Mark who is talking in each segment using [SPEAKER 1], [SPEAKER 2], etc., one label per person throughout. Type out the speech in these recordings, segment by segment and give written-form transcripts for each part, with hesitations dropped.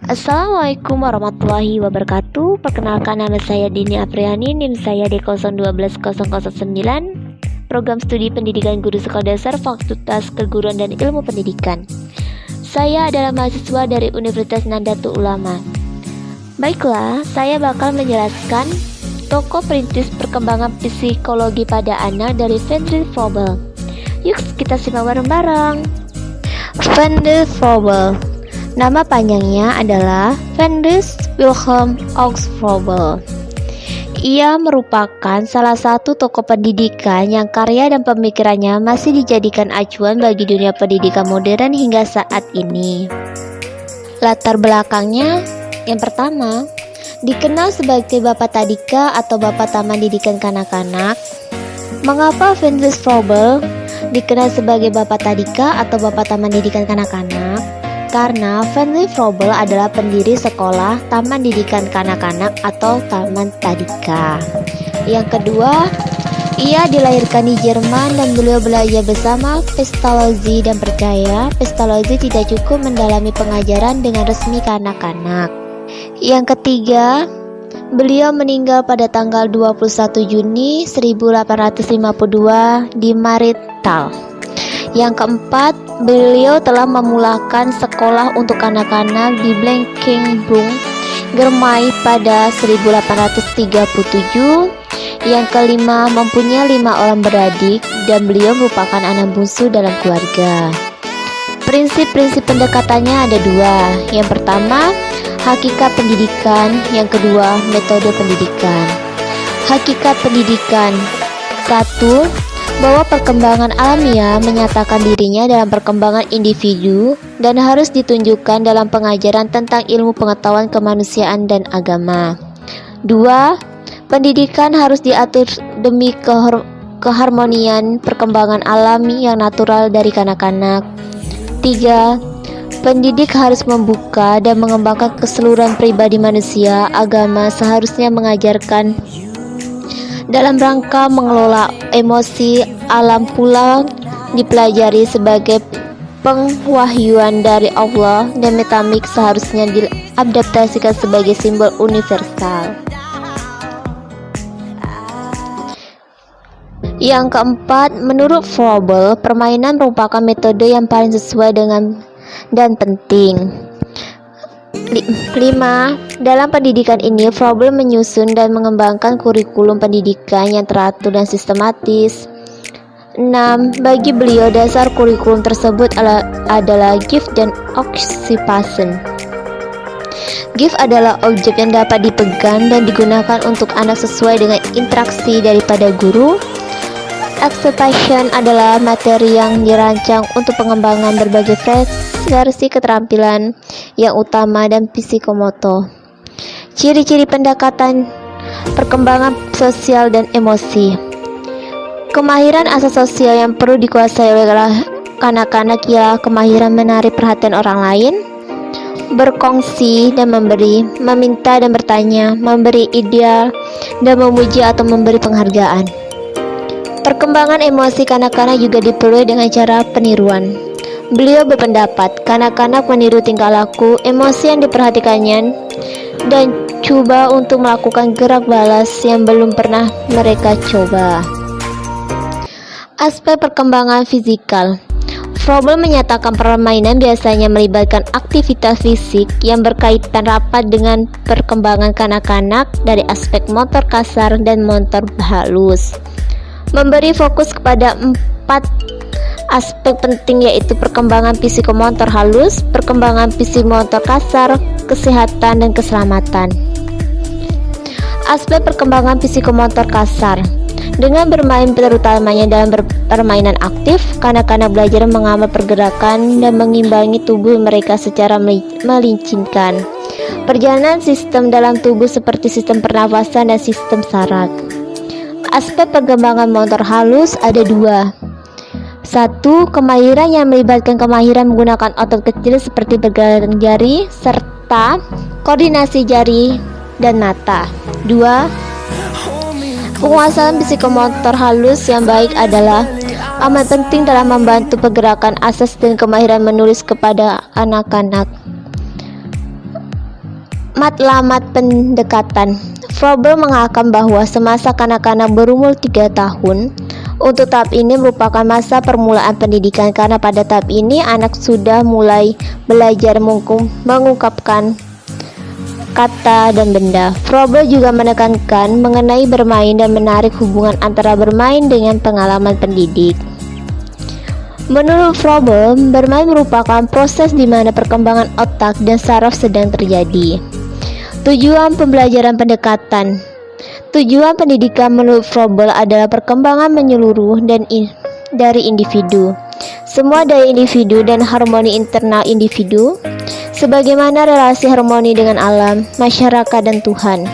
[SPEAKER 1] Assalamualaikum warahmatullahi wabarakatuh. Perkenalkan, nama saya Dini Apriani, NIM saya D012009, Program Studi Pendidikan Guru Sekolah Dasar Fakultas Keguruan dan Ilmu Pendidikan. Saya adalah mahasiswa dari Universitas Nahdlatul Ulama. Baiklah, saya bakal menjelaskan tokoh perintis perkembangan psikologi pada anak dari Van der Froebel. Yuk kita simak bareng-bareng. Van der Froebel, nama panjangnya adalah Ferdinand Wilhelm August Froebel. Ia merupakan salah satu tokoh pendidikan yang karya dan pemikirannya masih dijadikan acuan bagi dunia pendidikan modern hingga saat ini. Latar belakangnya, yang pertama, dikenal sebagai Bapak Tadika atau Bapak Taman Didikan Kanak-kanak. Mengapa Ferdinand Froebel dikenal sebagai Bapak Tadika atau Bapak Taman Didikan Kanak-kanak? Karena Ferdinand Froebel adalah pendiri sekolah Taman Didikan Kanak-kanak atau Taman Tadika. Yang kedua, ia dilahirkan di Jerman dan beliau belajar bersama Pestalozzi dan percaya Pestalozzi tidak cukup mendalami pengajaran dengan resmi kanak-kanak. Yang ketiga, beliau meninggal pada tanggal 21 Juni 1852 di Marienthal. Yang keempat, beliau telah memulakan sekolah untuk anak-anak di Blankenburg, Germany pada 1837. Yang kelima, mempunyai 5 orang beradik dan beliau merupakan anak bungsu dalam keluarga. Prinsip-prinsip pendekatannya ada 2. Yang pertama, hakikat pendidikan. Yang kedua, metode pendidikan. Hakikat pendidikan 1. Bahwa perkembangan alamiah menyatakan dirinya dalam perkembangan individu dan harus ditunjukkan dalam pengajaran tentang ilmu pengetahuan kemanusiaan dan agama. 2. Pendidikan harus diatur demi keharmonian perkembangan alami yang natural dari kanak-kanak. 3. Pendidik harus membuka dan mengembangkan keseluruhan pribadi manusia. Agama seharusnya mengajarkan dalam rangka mengelola emosi. Alam pula dipelajari sebagai pengwahyuan dari Allah, dan metamik seharusnya diadaptasikan sebagai simbol universal. Yang keempat, menurut Froebel, permainan merupakan metode yang paling sesuai dengan dan penting. 5. Dalam pendidikan ini, Froebel menyusun dan mengembangkan kurikulum pendidikan yang teratur dan sistematis. 6. Bagi beliau, dasar kurikulum tersebut adalah gift dan occupation. Gift adalah objek yang dapat dipegang dan digunakan untuk anak sesuai dengan interaksi daripada guru. Occupation adalah materi yang dirancang untuk pengembangan berbagai versi keterampilan yang utama dan psikomotor. Ciri-ciri pendekatan perkembangan sosial dan emosi. Kemahiran asas sosial yang perlu dikuasai oleh kanak-kanak ialah kemahiran menarik perhatian orang lain, berkongsi dan memberi, meminta dan bertanya, memberi ideal dan memuji atau memberi penghargaan. Perkembangan emosi kanak-kanak juga diperoleh dengan cara peniruan. Beliau berpendapat kanak-kanak meniru tingkah laku, emosi yang diperhatikannya, dan coba untuk melakukan gerak balas yang belum pernah mereka coba. Aspek perkembangan fisikal. Froebel menyatakan permainan biasanya melibatkan aktivitas fisik yang berkaitan rapat dengan perkembangan kanak-kanak dari aspek motor kasar dan motor halus. Memberi fokus kepada 4 aspek penting, yaitu perkembangan psikomotor halus, perkembangan psikomotor kasar, kesehatan, dan keselamatan. Aspek perkembangan psikomotor kasar. Dengan bermain terutamanya dalam permainan aktif, kanak-kanak belajar mengamal pergerakan dan mengimbangi tubuh mereka secara melincirkan. Perjalanan sistem dalam tubuh seperti sistem pernafasan dan sistem saraf. Aspek perkembangan motor halus ada 2. 1. Kemahiran yang melibatkan kemahiran menggunakan otot kecil seperti pergerakan jari serta koordinasi jari dan mata. 2. Penguasaan psikomotor halus yang baik adalah amat penting dalam membantu pergerakan asas dan kemahiran menulis kepada anak-anak. Matlamat pendekatan. Froebel mengatakan bahwa semasa kanak-kanak berumur 3 tahun, untuk tahap ini merupakan masa permulaan pendidikan karena pada tahap ini anak sudah mulai belajar mengungkapkan kata dan benda. Froebel juga menekankan mengenai bermain dan menarik hubungan antara bermain dengan pengalaman pendidik. Menurut Froebel, bermain merupakan proses di mana perkembangan otak dan saraf sedang terjadi. Tujuan pembelajaran pendekatan. Tujuan pendidikan menurut Froebel adalah perkembangan menyeluruh dari individu, semua daya individu dan harmoni internal individu, sebagaimana relasi harmoni dengan alam, masyarakat, dan Tuhan.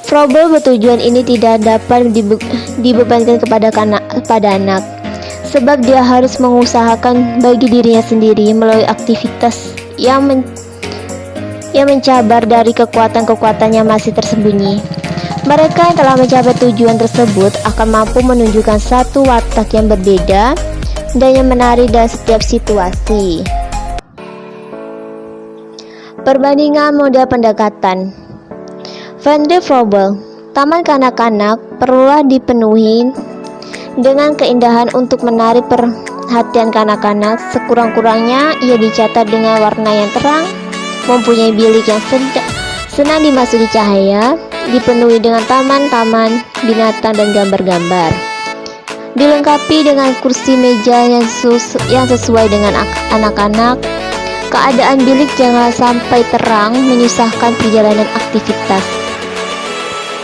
[SPEAKER 1] Froebel bertujuan ini tidak dapat dibebankan kepada anak, sebab dia harus mengusahakan bagi dirinya sendiri melalui aktivitas yang mencabar dari kekuatan-kekuatan yang masih tersembunyi. Mereka yang telah mencapai tujuan tersebut akan mampu menunjukkan satu watak yang berbeda dan yang menarik dalam setiap situasi. Perbandingan model pendekatan. Vande Froebel, taman kanak-kanak perlulah dipenuhi dengan keindahan untuk menarik perhatian kanak-kanak. Sekurang-kurangnya ia dicatat dengan warna yang terang, mempunyai bilik yang senang dimasuki cahaya, dipenuhi dengan taman-taman binatang dan gambar-gambar, dilengkapi dengan kursi meja yang sesuai dengan anak-anak. Keadaan bilik jangan sampai terang menyusahkan perjalanan aktivitas.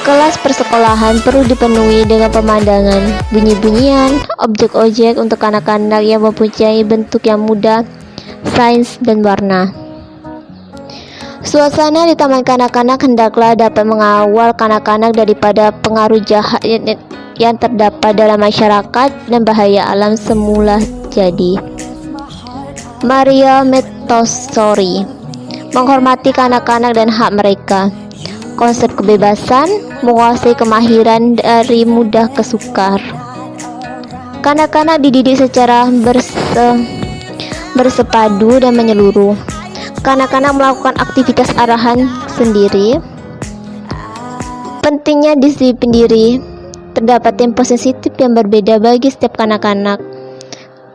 [SPEAKER 1] Kelas persekolahan perlu dipenuhi dengan pemandangan, bunyi-bunyian, objek-objek untuk anak-anak yang mempunyai bentuk yang mudah, sains, dan warna. Suasana di taman kanak-kanak hendaklah dapat mengawal kanak-kanak daripada pengaruh jahat yang terdapat dalam masyarakat dan bahaya alam semula jadi. Maria Montessori, menghormati kanak-kanak dan hak mereka. Konsep kebebasan, menguasai kemahiran dari mudah ke sukar. Kanak-kanak dididik secara bersepadu dan menyeluruh. Kanak-kanak melakukan aktivitas arahan sendiri. Pentingnya disiplin diri. Terdapat tempo sensitif yang berbeda bagi setiap kanak-kanak.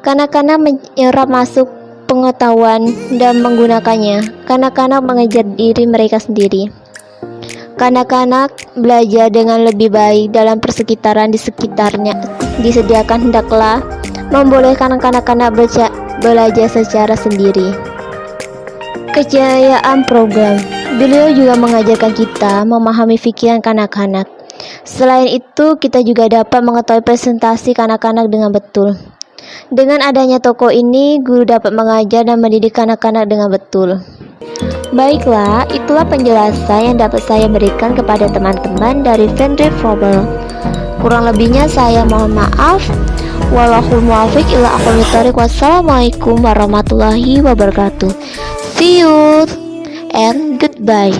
[SPEAKER 1] Kanak-kanak menyerap masuk pengetahuan dan menggunakannya. Kanak-kanak mengejar diri mereka sendiri. Kanak-kanak belajar dengan lebih baik dalam persekitaran di sekitarnya. Disediakan hendaklah membolehkan kanak-kanak belajar secara sendiri. Kejayaan program. Beliau juga mengajarkan kita memahami pikiran kanak-kanak. Selain itu, kita juga dapat mengetahui presentasi kanak-kanak dengan betul. Dengan adanya toko ini, guru dapat mengajar dan mendidik kanak-kanak dengan betul. Baiklah, itulah penjelasan yang dapat saya berikan kepada teman-teman dari Vande Froebel. Kurang lebihnya saya mohon maaf. Wallahul muwaffiq ila aqwamit thoriq. Wassalamualaikum warahmatullahi wabarakatuh. See you and goodbye.